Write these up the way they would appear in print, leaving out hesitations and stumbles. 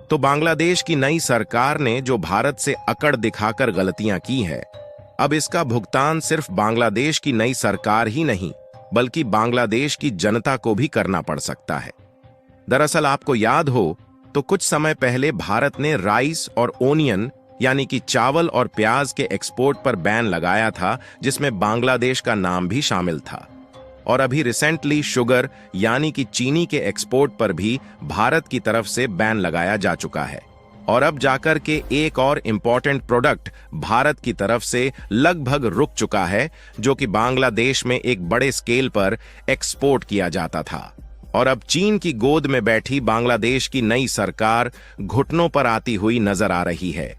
तो बांग्लादेश की नई सरकार ने जो भारत से अकड़ दिखाकर गलतियां की है, अब इसका भुगतान सिर्फ बांग्लादेश की नई सरकार ही नहीं बल्कि बांग्लादेश की जनता को भी करना पड़ सकता है। दरअसल आपको याद हो तो कुछ समय पहले भारत ने राइस और ओनियन यानी कि चावल और प्याज के एक्सपोर्ट पर बैन लगाया था, जिसमें बांग्लादेश का नाम भी शामिल था। और अभी रिसेंटली शुगर यानी कि चीनी के एक्सपोर्ट पर भी भारत की तरफ से बैन लगाया जा चुका है। और अब जाकर के एक और इम्पोर्टेंट प्रोडक्ट भारत की तरफ से लगभग रुक चुका है, जो कि बांग्लादेश में एक बड़े स्केल पर एक्सपोर्ट किया जाता था। और अब चीन की गोद में बैठी बांग्लादेश की नई सरकार घुटनों पर आती हुई नजर आ रही है।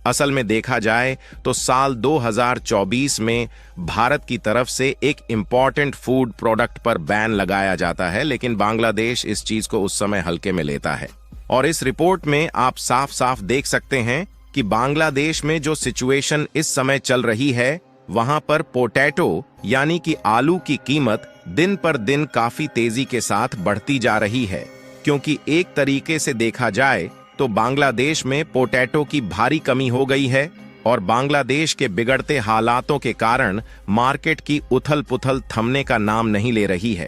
असल में देखा जाए तो साल 2024 में भारत की तरफ से एक इम्पॉर्टेंट फूड प्रोडक्ट पर बैन लगाया जाता है, लेकिन बांग्लादेश इस चीज को उस समय हल्के में लेता है। और इस रिपोर्ट में आप साफ साफ देख सकते हैं कि बांग्लादेश में जो सिचुएशन इस समय चल रही है, वहां पर पोटैटो यानी कि आलू की कीमत दिन पर दिन काफी तेजी के साथ बढ़ती जा रही है, क्योंकि एक तरीके से देखा जाए तो बांग्लादेश में पोटैटो की भारी कमी हो गई है और बांग्लादेश के बिगड़ते हालातों के कारण मार्केट की उथल पुथल थमने का नाम नहीं ले रही है।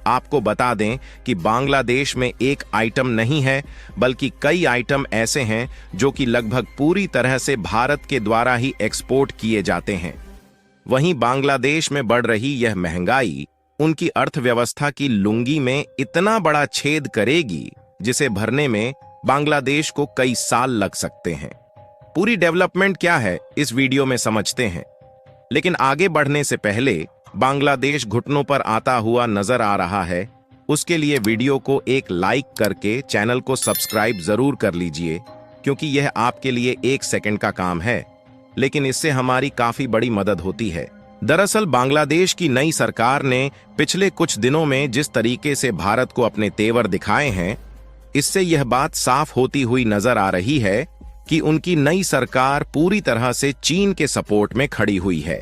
आपको बता दें कि बांग्लादेश में एक आइटम नहीं है बल्कि कई आइटम ऐसे हैं जो कि लगभग पूरी तरह से भारत के द्वारा ही एक्सपोर्ट किए जाते हैं। वहीं बांग्लादेश में बढ़ रही यह महंगाई उनकी अर्थव्यवस्था की लुंगी में इतना बड़ा छेद करेगी जिसे भरने में बांग्लादेश को कई साल लग सकते हैं। पूरी डेवलपमेंट क्या है इस वीडियो में समझते हैं, लेकिन आगे बढ़ने से पहले बांग्लादेश घुटनों पर आता हुआ नजर आ रहा है, उसके लिए वीडियो को एक लाइक करके चैनल को सब्सक्राइब जरूर कर लीजिए, क्योंकि यह आपके लिए 1 सेकंड का काम है, लेकिन इससे हमारी काफी बड़ी मदद होती है। दरअसल बांग्लादेश की नई सरकार ने पिछले कुछ दिनों में जिस तरीके से भारत को अपने तेवर दिखाए हैं, इससे यह बात साफ होती हुई नजर आ रही है कि उनकी नई सरकार पूरी तरह से चीन के सपोर्ट में खड़ी हुई है,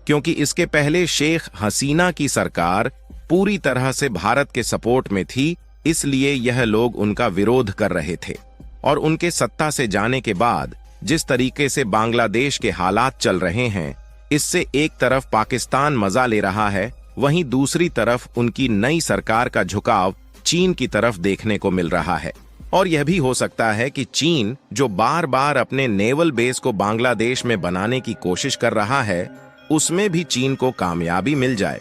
क्योंकि इसके पहले शेख हसीना की सरकार पूरी तरह से भारत के सपोर्ट में थी, इसलिए यह लोग उनका विरोध कर रहे थे। और उनके सत्ता से जाने के बाद जिस तरीके से बांग्लादेश के हालात चल रहे हैं, इससे एक तरफ पाकिस्तान मजा ले रहा है, वहीं दूसरी तरफ उनकी नई सरकार का झुकाव चीन की तरफ देखने को मिल रहा है। और यह भी हो सकता है कि चीन जो बार बार अपने नेवल बेस को बांग्लादेश में बनाने की कोशिश कर रहा है, उसमें भी चीन को कामयाबी मिल जाए,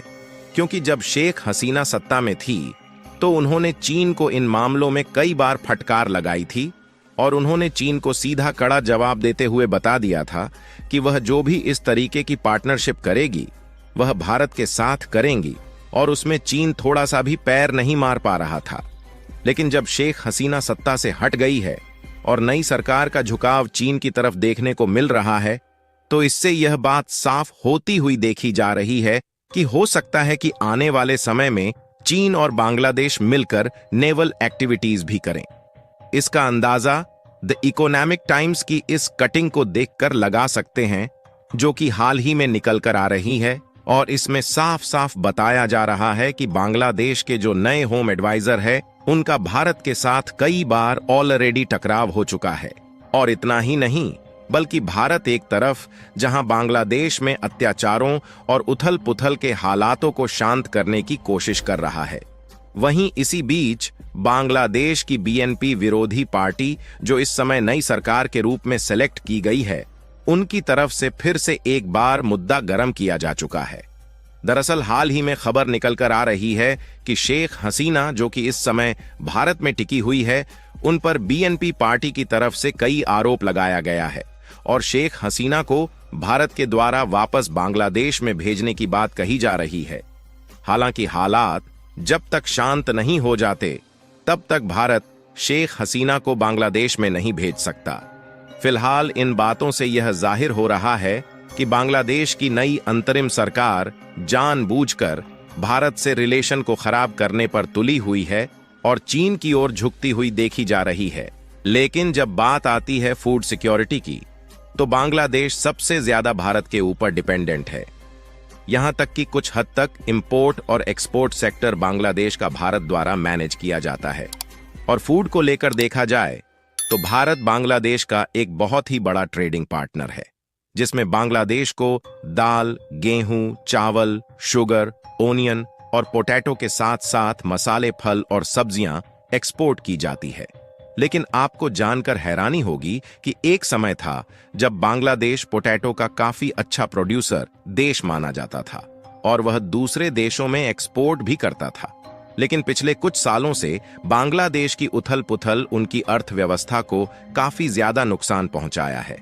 क्योंकि जब शेख हसीना सत्ता में थी तो उन्होंने चीन को इन मामलों में कई बार फटकार लगाई थी और उन्होंने चीन को सीधा कड़ा जवाब देते हुए बता दिया था कि वह जो भी इस तरीके की पार्टनरशिप करेगी वह भारत के साथ करेंगी, और उसमें चीन थोड़ा सा भी पैर नहीं मार पा रहा था। लेकिन जब शेख हसीना सत्ता से हट गई है और नई सरकार का झुकाव चीन की तरफ देखने को मिल रहा है, तो इससे यह बात साफ होती हुई देखी जा रही है कि हो सकता है कि आने वाले समय में चीन और बांग्लादेश मिलकर नेवल एक्टिविटीज भी करें। इसका अंदाजा द इकोनॉमिक टाइम्स की इस कटिंग को देखकर लगा सकते हैं, जो कि हाल ही में निकल कर आ रही है, और इसमें साफ साफ बताया जा रहा है कि बांग्लादेश के जो नए होम एडवाइजर है, उनका भारत के साथ कई बार ऑलरेडी टकराव हो चुका है। और इतना ही नहीं, बल्कि भारत एक तरफ जहां बांग्लादेश में अत्याचारों और उथल पुथल के हालातों को शांत करने की कोशिश कर रहा है, वहीं इसी बीच बांग्लादेश की बीएनपी विरोधी पार्टी, जो इस समय नई सरकार के रूप में सेलेक्ट की गई है, उनकी तरफ से फिर से एक बार मुद्दा गर्म किया जा चुका है। दरअसल हाल ही में खबर निकल कर आ रही है कि शेख हसीना, जो कि इस समय भारत में टिकी हुई है, उन पर बीएनपी पार्टी की तरफ से कई आरोप लगाया गया है और शेख हसीना को भारत के द्वारा वापस बांग्लादेश में भेजने की बात कही जा रही है। हालांकि हालात जब तक शांत नहीं हो जाते, तब तक भारत शेख हसीना को बांग्लादेश में नहीं भेज सकता। फिलहाल इन बातों से यह जाहिर हो रहा है कि बांग्लादेश की नई अंतरिम सरकार जानबूझकर भारत से रिलेशन को खराब करने पर तुली हुई है और चीन की ओर झुकती हुई देखी जा रही है। लेकिन जब बात आती है फूड सिक्योरिटी की, तो बांग्लादेश सबसे ज्यादा भारत के ऊपर डिपेंडेंट है। यहां तक कि कुछ हद तक इंपोर्ट और एक्सपोर्ट सेक्टर बांग्लादेश का भारत द्वारा मैनेज किया जाता है। और फूड को लेकर देखा जाए तो भारत बांग्लादेश का एक बहुत ही बड़ा ट्रेडिंग पार्टनर है, जिसमें बांग्लादेश को दाल, गेहूं, चावल, शुगर, ओनियन और पोटैटो के साथ साथ मसाले, फल और सब्जियां एक्सपोर्ट की जाती है। लेकिन आपको जानकर हैरानी होगी कि एक समय था जब बांग्लादेश पोटैटो का काफी अच्छा प्रोड्यूसर देश माना जाता था और वह दूसरे देशों में एक्सपोर्ट भी करता था। लेकिन पिछले कुछ सालों से बांग्लादेश की उथल-पुथल उनकी अर्थव्यवस्था को काफी ज्यादा नुकसान पहुंचाया है,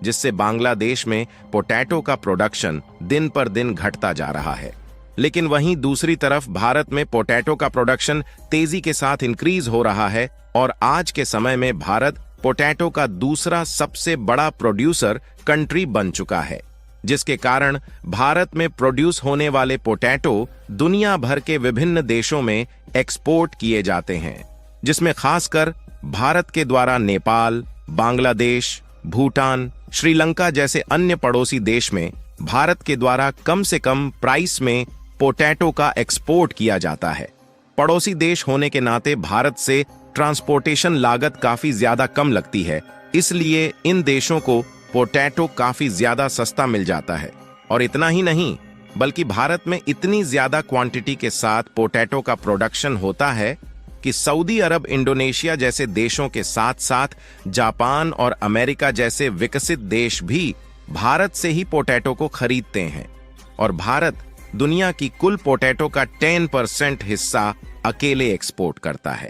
जिससे बांग्लादेश में पोटैटो का प्रोडक्शन दिन पर दिन घटता जा रहा है। लेकिन वहीं दूसरी तरफ भारत में पोटैटो का प्रोडक्शन तेजी के साथ इंक्रीज हो रहा है और आज के समय में भारत पोटैटो का दूसरा सबसे बड़ा प्रोड्यूसर कंट्री बन चुका है, जिसके कारण भारत में प्रोड्यूस होने वाले पोटैटो दुनिया भर के विभिन्न देशों में एक्सपोर्ट किए जाते हैं, जिसमें खासकर भारत के द्वारा नेपाल, बांग्लादेश, भूटान, श्रीलंका जैसे अन्य पड़ोसी देश में भारत के द्वारा कम से कम प्राइस में पोटैटो का एक्सपोर्ट किया जाता है। पड़ोसी देश होने के नाते भारत से ट्रांसपोर्टेशन लागत काफी ज्यादा कम लगती है, इसलिए इन देशों को पोटैटो काफी ज्यादा सस्ता मिल जाता है। और इतना ही नहीं, बल्कि भारत में इतनी ज्यादा क्वांटिटी के साथ पोटैटो का प्रोडक्शन होता है कि सऊदी अरब, इंडोनेशिया जैसे देशों के साथ साथ जापान और अमेरिका जैसे विकसित देश भी भारत से ही पोटैटो को खरीदते हैं। और भारत दुनिया की कुल पोटैटो का 10% हिस्सा अकेले एक्सपोर्ट करता है।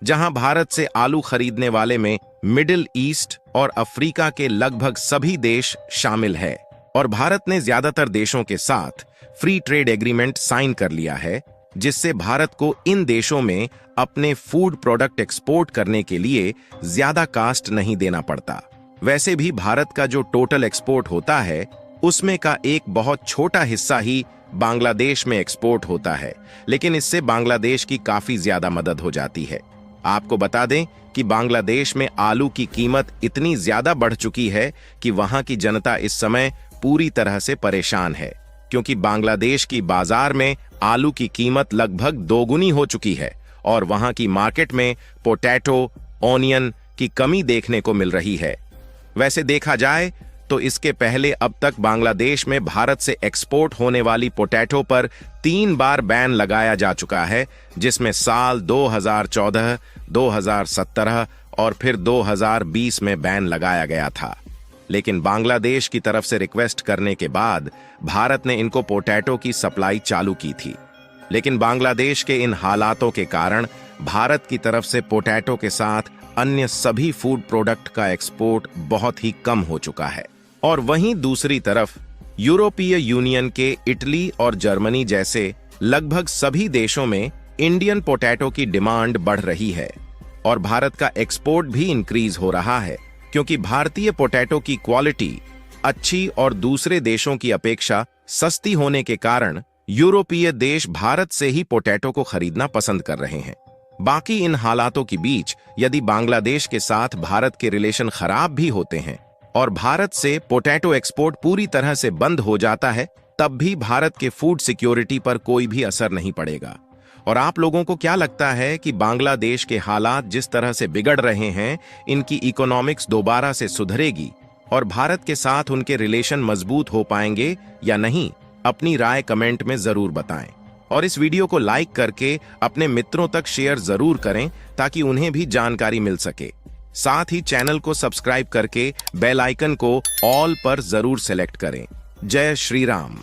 जहां भारत से आलू खरीदने वाले में मिडिल ईस्ट और अफ्रीका के लगभग सभी देश शामिल है। और भारत ने ज्यादातर देशों के साथ फ्री ट्रेड एग्रीमेंट साइन कर लिया है, जिससे भारत को इन देशों में अपने फूड प्रोडक्ट एक्सपोर्ट करने के लिए ज्यादा कास्ट नहीं देना पड़ता। वैसे भी भारत का जो टोटल एक्सपोर्ट होता है, उसमें का एक बहुत छोटा हिस्सा ही बांग्लादेश में एक्सपोर्ट होता है, लेकिन इससे बांग्लादेश की काफी ज्यादा मदद हो जाती है। आपको बता दें कि बांग्लादेश में आलू की कीमत इतनी ज्यादा बढ़ चुकी है कि वहां की जनता इस समय पूरी तरह से परेशान है, क्योंकि बांग्लादेश की बाजार में आलू की कीमत लगभग दोगुनी हो चुकी है और वहां की मार्केट में पोटैटो, ओनियन की कमी देखने को मिल रही है। वैसे देखा जाए तो इसके पहले अब तक बांग्लादेश में भारत से एक्सपोर्ट होने वाली पोटैटो पर 3 बार बैन लगाया जा चुका है, जिसमें साल 2014, 2017 और फिर 2020 में बैन लगाया गया था। लेकिन बांग्लादेश की तरफ से रिक्वेस्ट करने के बाद भारत ने इनको पोटैटो की सप्लाई चालू की थी। लेकिन बांग्लादेश के इन हालातों के कारण भारत की तरफ से पोटैटो के साथ अन्य सभी फूड प्रोडक्ट का एक्सपोर्ट बहुत ही कम हो चुका है। और वहीं दूसरी तरफ यूरोपीय यूनियन के इटली और जर्मनी जैसे लगभग सभी देशों में इंडियन पोटैटो की डिमांड बढ़ रही है और भारत का एक्सपोर्ट भी इंक्रीज हो रहा है, क्योंकि भारतीय पोटैटो की क्वालिटी अच्छी और दूसरे देशों की अपेक्षा सस्ती होने के कारण यूरोपीय देश भारत से ही पोटैटो को खरीदना पसंद कर रहे हैं। बाकी इन हालातों के बीच यदि बांग्लादेश के साथ भारत के रिलेशन खराब भी होते हैं और भारत से पोटैटो एक्सपोर्ट पूरी तरह से बंद हो जाता है, तब भी भारत के फूड सिक्योरिटी पर कोई भी असर नहीं पड़ेगा। और आप लोगों को क्या लगता है कि बांग्लादेश के हालात जिस तरह से बिगड़ रहे हैं, इनकी इकोनॉमिक्स दोबारा से सुधरेगी और भारत के साथ उनके रिलेशन मजबूत हो पाएंगे या नहीं? अपनी राय कमेंट में जरूर बताएं और इस वीडियो को लाइक करके अपने मित्रों तक शेयर जरूर करें ताकि उन्हें भी जानकारी मिल सके। साथ ही चैनल को सब्सक्राइब करके बेल आइकन को ऑल पर जरूर सेलेक्ट करें। जय श्री राम।